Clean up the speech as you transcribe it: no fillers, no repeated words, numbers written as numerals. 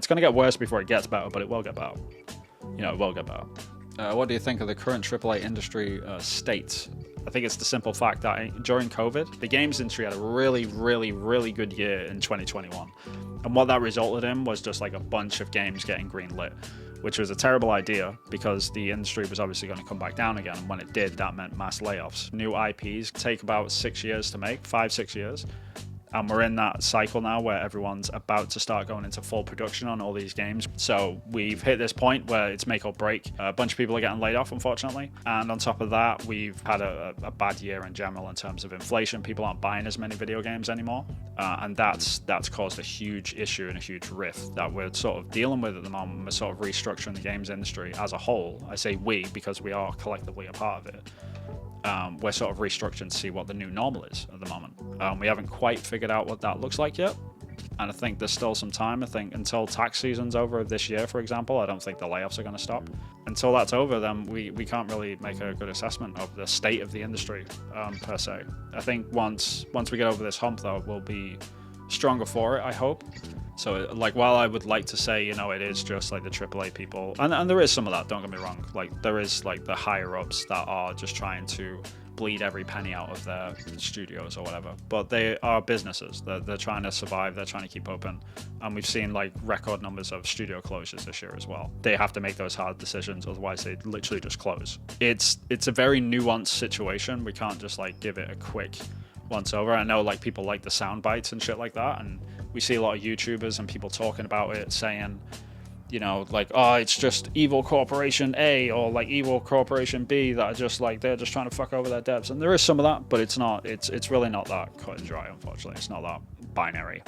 It's going to get worse before it gets better, but it will get better. You know, it will get better. What do you think of the current AAA industry state? I think it's the simple fact that during COVID, the games industry had a really, really, really good year in 2021. And what that resulted in was just like a bunch of games getting greenlit, which was a terrible idea because the industry was obviously going to come back down again. And when it did, that meant mass layoffs. New IPs take about 6 years to make, 5-6 years. And we're in that cycle now where everyone's about to start going into full production on all these games. So we've hit this point where it's make or break. A bunch of people are getting laid off, unfortunately. And on top of that, we've had a bad year in general in terms of inflation. People aren't buying as many video games anymore. And that's caused a huge issue and a huge rift that we're sort of dealing with at the moment. We're sort of restructuring the games industry as a whole. I say we because we are collectively a part of it. We're sort of restructuring to see what the new normal is at the moment. We haven't quite figured out what that looks like yet, and I think there's still some time. I think until tax season's over this year, for example, I don't think the layoffs are going to stop. Until that's over, then we can't really make a good assessment of the state of the industry per se. I think once we get over this hump, though, we'll be stronger for it, I hope. So, like, while I would like to say, you know, it is just like the AAA people, and there is some of that, don't get me wrong, like there is like the higher ups that are just trying to bleed every penny out of their studios or whatever, but they are businesses. They're trying to survive, they're trying to keep open, and we've seen like record numbers of studio closures this year as well. They have to make those hard decisions, otherwise they literally just close. It's a very nuanced situation. We can't just like give it a quick once over. I know like people like the sound bites and shit like that, and we see a lot of YouTubers and people talking about it saying, you know, like, oh, it's just evil corporation A or like evil corporation B that are just like, they're just trying to fuck over their devs. And there is some of that, but it's really not that cut and dry, unfortunately. It's not that binary.